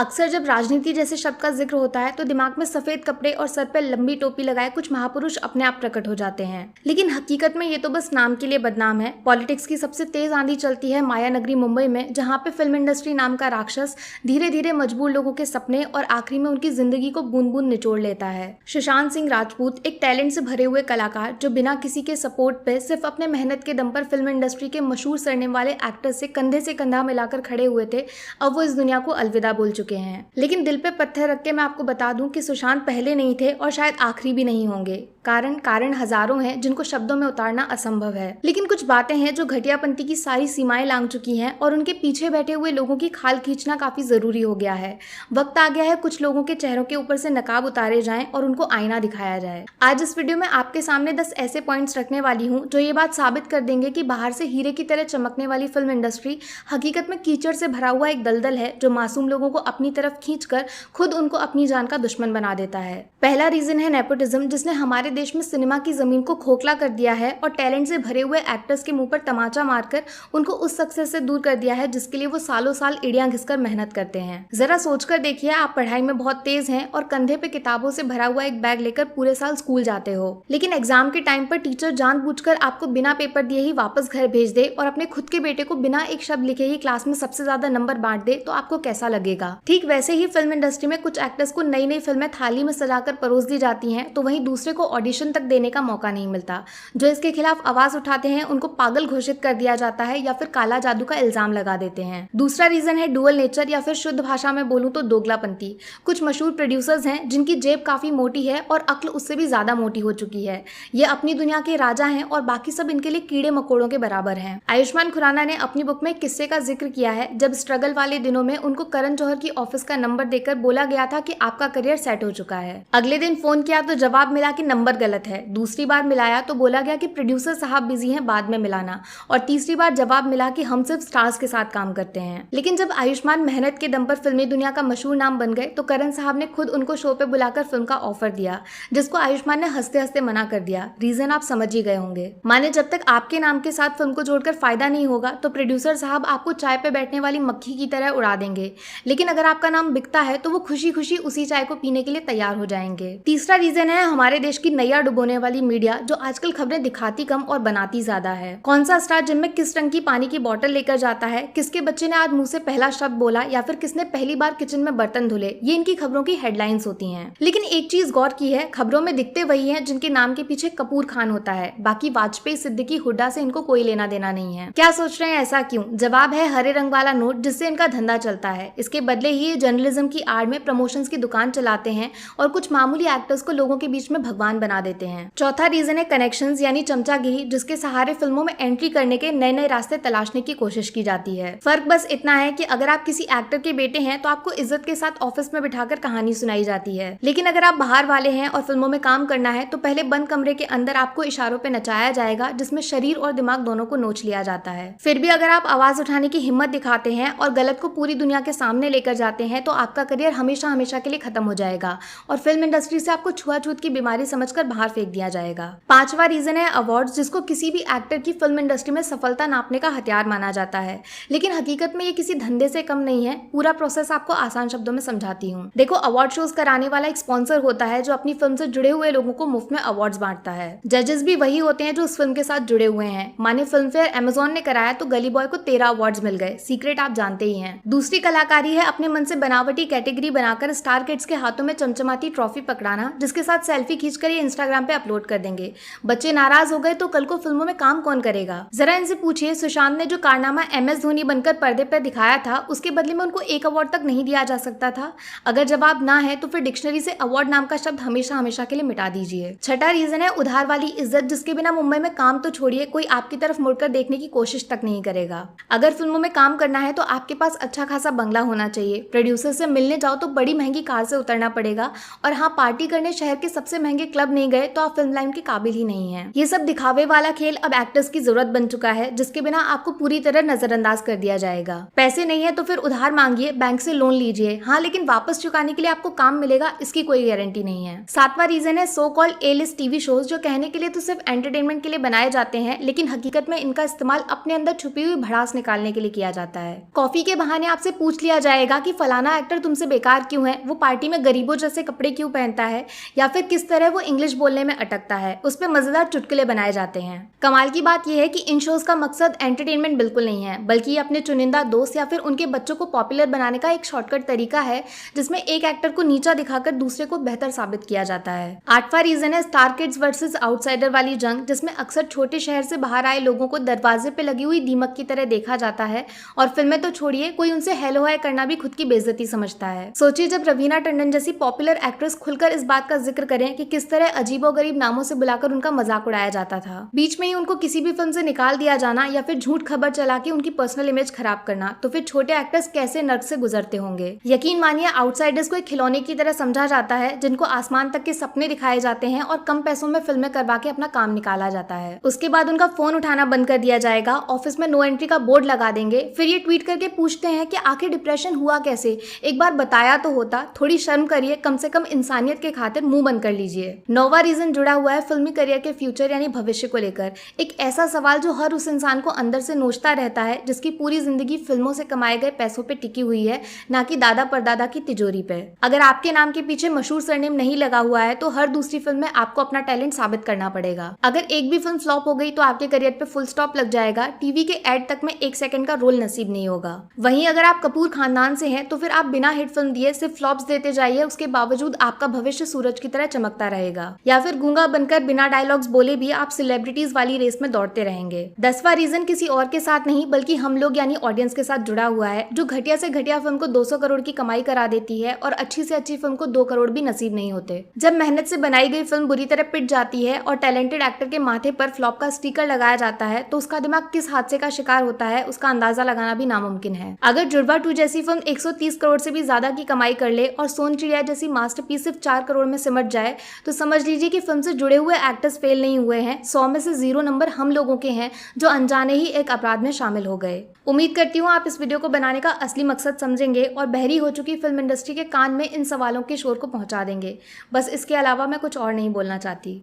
अक्सर जब राजनीति जैसे शब्द का जिक्र होता है तो दिमाग में सफेद कपड़े और सर पर लंबी टोपी लगाए कुछ महापुरुष अपने आप प्रकट हो जाते हैं, लेकिन हकीकत में ये तो बस नाम के लिए बदनाम है। पॉलिटिक्स की सबसे तेज आंधी चलती है माया नगरी मुंबई में, जहां पे फिल्म इंडस्ट्री नाम का राक्षस धीरे धीरे मजबूर लोगों के सपने और आखिरी में उनकी जिंदगी को बूंद बूंद निचोड़ लेता है। सुशांत सिंह राजपूत एक टैलेंट से भरे हुए कलाकार जो बिना किसी के सपोर्ट पे सिर्फ अपने मेहनत के दम पर फिल्म इंडस्ट्री के मशहूर सरनेम वाले एक्टर से कंधा मिलाकर खड़े हुए थे, अब वो इस दुनिया को अलविदा बोल चुके हैं। लेकिन दिल पे पत्थर रख के मैं आपको बता दूं कि सुशांत पहले नहीं थे और शायद आखिरी भी नहीं होंगे। कारण हजारों हैं जिनको शब्दों में उतारना असंभव है, लेकिन कुछ बातें हैं जो घटियापंती की सारी सीमाएं लांघ चुकी हैं और उनके पीछे बैठे हुए लोगों की खाल खींचना काफी जरूरी हो गया है। वक्त आ गया है कुछ लोगों के चेहरों के ऊपर से नकाब उतारे जाएं और उनको आईना दिखाया जाए। आज इस वीडियो में आपके सामने 10 ऐसे पॉइंट्स रखने वाली हूँ जो ये बात साबित कर देंगे कि बाहर से हीरे की तरह चमकने वाली फिल्म इंडस्ट्री हकीकत में कीचड़ से भरा हुआ एक दलदल है जो मासूम लोगों को अपनी तरफ खींचकर खुद उनको अपनी जान का दुश्मन बना देता है। पहला रीजन है नेपोटिज्म, जिसने हमारे देश में सिनेमा की जमीन को खोखला कर दिया है और टैलेंट से भरे हुए एक्टर्स के मुंह पर तमाचा मारकर उनको उस सक्सेस से दूर कर दिया है जिसके लिए वो सालों साल एड़ियां घिसकर मेहनत करते हैं। जरा सोचकर देखिए, आप पढ़ाई में बहुत तेज हैं और कंधे पे किताबों से भरा हुआ एक बैग लेकर पूरे साल स्कूल जाते हो, लेकिन एग्जाम के टाइम पर टीचर जानबूझकर आपको बिना पेपर दिए ही वापस घर भेज दे और अपने खुद के बेटे को बिना एक शब्द लिखे ही क्लास में सबसे ज्यादा नंबर बांट दे, तो आपको कैसा लगेगा? ठीक वैसे ही फिल्म इंडस्ट्री में कुछ एक्टर्स को नई नई फिल्में थाली में सजाकर परोस दी जाती हैं, तो वहीं दूसरे को ऑडिशन तक देने का मौका नहीं मिलता। जो इसके खिलाफ आवाज उठाते हैं उनको पागल घोषित कर दिया जाता है या फिर काला जादू का इल्जाम लगा देते हैं। दूसरा रीजन है डुअल नेचर, या फिर शुद्ध भाषा में बोलूं तो दोगलापंती। कुछ मशहूर प्रोड्यूसर्स हैं जिनकी जेब काफी मोटी है और अक्ल उससे भी ज्यादा मोटी हो चुकी है। ये अपनी दुनिया के राजा हैं और बाकी सब इनके लिए कीड़े मकोड़ों के बराबर हैं। आयुष्मान खुराना ने अपनी बुक में किस्से का जिक्र किया है जब स्ट्रगल वाले दिनों में उनको करण जौहर की ऑफिस का नंबर देकर बोला गया था कि आपका करियर सेट हो चुका है। अगले दिन फोन किया तो जवाब मिला कि नंबर गलत है। दूसरी बार मिलाया तो बोला गया कि प्रोड्यूसर साहब बिजी हैं, बाद में मिलाना। और तीसरी बार जवाब मिला कि हम सिर्फ स्टार्स के साथ काम करते हैं। लेकिन जब आयुष्मान मेहनत के दम पर फिल्मी दुनिया का मशहूर नाम बन गए तो करण साहब ने खुद उनको शो पे बुलाकर फिल्म का ऑफर दिया, जिसको आयुष्मान ने हंसते हंसते मना कर दिया। रीजन आप समझ ही गए होंगे। माने जब तक आपके नाम के साथ फिल्म को जोड़कर फायदा नहीं होगा तो प्रोड्यूसर साहब आपको चाय पे बैठने वाली मक्खी की तरह उड़ा देंगे, लेकिन अगर आपका नाम बिकता है तो वो खुशी खुशी उसी चाय को पीने के लिए तैयार हो जाएंगे। तीसरा रीजन है हमारे देश की नैया डुबोने वाली मीडिया, जो आजकल खबरें दिखाती कम और बनाती ज्यादा है। कौन सा स्टार जिम में किस रंग की पानी की बोतल लेकर जाता है, किसके बच्चे ने आज मुंह से पहला शब्द बोला या फिर किसने पहली बार किचन में बर्तन धुले, ये इनकी खबरों की हेडलाइंस होती हैं। लेकिन एक चीज गौर की है, खबरों में दिखते वही हैं जिनके नाम के पीछे कपूर खान होता है। बाकी वाजपेयी, सिद्दीकी, हुड्डा से इनको कोई लेना देना नहीं है। क्या सोच रहे हैं ऐसा क्यों? जवाब है हरे रंग वाला नोट, जिससे इनका धंधा चलता है। इसके बदले ही ये जर्नलिज्म की आड़ में प्रमोशंस की दुकान चलाते हैं और कुछ मामूली एक्टर्स को लोगों के बीच में भगवान बना देते हैं। चौथा रीजन है कनेक्शंस यानी चमचागिरी, जिसके सहारे फिल्मों में एंट्री करने के नए नए रास्ते तलाशने की कोशिश की जाती है। फर्क बस इतना है कि अगर आप किसी एक्टर के बेटे हैं तो आपको इज्जत के साथ ऑफिस में बिठाकर कहानी सुनाई जाती है, लेकिन अगर आप बाहर वाले हैं और फिल्मों में काम करना है तो पहले बंद कमरे के अंदर आपको इशारों पे नचाया जाएगा, जिसमें शरीर और दिमाग दोनों को नोच लिया जाता है। फिर भी अगर आप आवाज उठाने की हिम्मत दिखाते हैं और गलत को पूरी दुनिया के सामने लेकर जाते हैं तो आपका करियर हमेशा हमेशा के लिए खत्म हो जाएगा और फिल्म इंडस्ट्री से आपको छुआछूत की बीमारी समझकर बाहर फेंक दिया जाएगा। पांचवा रीजन है अवार्ड्स, जिसको किसी भी एक्टर की फिल्म इंडस्ट्री में सफलता नापने का हथियार माना जाता है, लेकिन हकीकत में ये किसी धंधे से कम नहीं है। पूरा प्रोसेस आपको आसान शब्दों में समझाती हूँ। देखो, अवार्ड शोज कराने वाला एक स्पॉन्सर होता है जो अपनी फिल्म से जुड़े हुए लोगों को मुफ्त में अवार्ड्स बांटता है। जजेस भी वही होते हैं जो उस फिल्म के साथ जुड़े हुए हैं। माने फिल्म फेयर अमेजोन ने कराया तो गली बॉय को 13 अवार्ड्स मिल गए। सीक्रेट आप जानते ही हैं। दूसरी कलाकारी है अपने मन से बनावटी कैटेगरी बनाकर स्टार किड्स के हाथों में चमचमाती ट्रॉफी पकड़ाना, जिसके साथ सेल्फी खींचकर ये इंस्टाग्राम पे अपलोड कर देंगे। बच्चे नाराज हो गए तो कल को फिल्मों में काम कौन करेगा? जरा इनसे पूछिए, सुशांत ने जो कारनामा MS धोनी बनकर पर्दे पर दिखाया था उसके बदले में उनको एक अवार्ड तक नहीं दिया जा सकता था? अगर जवाब ना है तो फिर डिक्शनरी से अवार्ड नाम का शब्द हमेशा हमेशा के लिए मिटा दीजिए। छठा रीजन है उधार वाली इज्जत, जिसके बिना मुंबई में काम तो छोड़िए, कोई आपकी तरफ मुड़कर देखने की कोशिश तक नहीं करेगा। अगर फिल्मों में काम करना है तो आपके पास अच्छा खासा बंगला होना चाहिए। प्रोड्यूसर से मिलने जाओ तो बड़ी महंगी कार से उतरना पड़ेगा, और हाँ, पार्टी करने शहर के सबसे महंगे क्लब नहीं गए तो आप फिल्म लाइन के काबिल ही नहीं है। ये सब दिखावे वाला खेल अब एक्टर्स की जरूरत बन चुका है, जिसके बिना आपको पूरी तरह नजरअंदाज कर दिया जाएगा। पैसे नहीं है तो फिर उधार मांगिए, बैंक से लोन लीजिए, हाँ, लेकिन वापस चुकाने के लिए आपको काम मिलेगा इसकी कोई गारंटी नहीं है। सातवां रीजन है सो कॉल्ड A-लिस्ट टीवी शोज, जो कहने के लिए तो सिर्फ एंटरटेनमेंट के लिए बनाए जाते हैं, लेकिन हकीकत में इनका इस्तेमाल अपने अंदर छुपी हुई भड़ास निकालने के लिए किया जाता है। कॉफी के बहाने आपसे पूछ लिया जाएगा कि कि फलाना एक्टर तुमसे बेकार क्यों है, वो पार्टी में गरीबों जैसे कपड़े क्यों पहनता है, या फिर किस तरह वो इंग्लिश बोलने में अटकता है, उस पर मजेदार चुटकुले बनाए जाते हैं। कमाल की बात यह है कि इन शोज का मकसद एंटरटेनमेंट बिल्कुल नहीं है, बल्कि ये अपने चुनिंदा दोस्त या फिर उनके बच्चों को पॉपुलर बनाने का एक शॉर्टकट तरीका है, जिसमें एक एक्टर को नीचा दिखाकर दूसरे को बेहतर साबित किया जाता है। 8वां रीजन है स्टार किड्स वर्सेस आउटसाइडर वाली जंग, जिसमें अक्सर छोटे शहर से बाहर आए लोगों को दरवाजे पे लगी हुई दीमक की तरह देखा जाता है, और फिल्में तो छोड़िए, कोई उनसे हेलो हाय करना भी खुद की बेइज्जती समझता है। सोचिए जब रवीना टंडन जैसी पॉपुलर एक्ट्रेस खुलकर इस बात का जिक्र करें कि किस तरह अजीबोगरीब नामों से बुलाकर उनका मजाक उड़ाया जाता था। बीच में ही उनको किसी भी फिल्म से निकाल दिया जाना या फिर झूठ खबर चला के उनकी पर्सनल इमेज खराब करना, तो फिर छोटे एक्टर्स कैसे नर्क से गुजरते होंगे। यकीन मानिए आउटसाइडर्स को एक खिलौने की तरह समझा जाता है, जिनको आसमान तक के सपने दिखाए जाते हैं और कम पैसों में फिल्में करवा के अपना काम निकाला जाता है। उसके बाद उनका फोन उठाना बंद कर दिया जाएगा, ऑफिस में नो एंट्री का बोर्ड लगा देंगे, फिर ये ट्वीट करके पूछते हैं कि आखिर डिप्रेशन हुआ कैसे, एक बार बताया तो होता, थोड़ी शर्म करिए, कम से कम इंसानियत के खातिर मुंह बंद कर लीजिए। 9वां रीजन जुड़ा हुआ है फिल्मी करियर के फ्यूचर यानी भविष्य को लेकर। एक ऐसा सवाल जो हर उस इंसान को अंदर से नोचता रहता है जिसकी पूरी जिंदगी फिल्मों से कमाए गए पैसों पे टिकी हुई है, ना कि दादा परदादा की तिजोरी पे। अगर आपके नाम के पीछे मशहूर सरनेम नहीं लगा हुआ है तो हर दूसरी फिल्म में आपको अपना टैलेंट साबित करना पड़ेगा। अगर एक भी फिल्म फ्लॉप हो गई तो आपके करियर पे फुल स्टॉप लग जाएगा, टीवी के एड तक में 1 सेकंड का रोल नसीब नहीं होगा। वहीं अगर आप कपूर खानदान से हैं तो फिर आप बिना हिट फिल्म दिए सिर्फ फ्लॉप्स देते जाइए, उसके बावजूद आपका भविष्य सूरज की तरह चमकता रहेगा। या फिर गूंगा बनकर बिना डायलॉग्स बोले भी आप सेलिब्रिटीज वाली रेस में दौड़ते रहेंगे। 10वां रीजन किसी और के साथ नहीं बल्कि हम लोग यानी ऑडियंस के साथ जुड़ा हुआ है, जो घटिया से घटिया फिल्म को 200 करोड़ की कमाई करा देती है और अच्छी से अच्छी फिल्म को 2 करोड़ भी नसीब नहीं होते। जब मेहनत से बनाई गई फिल्म बुरी तरह पिट जाती है और टैलेंटेड एक्टर के माथे पर फ्लॉप का स्टिकर लगाया जाता है तो उसका दिमाग किस हादसे का शिकार होता है उसका अंदाजा लगाना भी नामुमकिन है। अगर जुड़वा 2 जैसी फिल्म 130 करोड़ से भी ज्यादा की कमाई कर ले और सोन चिड़िया जैसी मास्टरपीस सिर्फ 4 करोड़ में सिमट जाए तो समझ लीजिए कि फिल्म से जुड़े हुए एक्टर्स फेल नहीं हुए हैं, 100 में से 0 नंबर हम लोगों के हैं जो अनजाने ही एक अपराध में शामिल हो गए। उम्मीद करती हूँ आप इस वीडियो को बनाने का असली मकसद समझेंगे और बहरी हो चुकी फिल्म इंडस्ट्री के कान में इन सवालों के शोर को पहुंचा देंगे। बस इसके अलावा मैं कुछ और नहीं बोलना चाहती।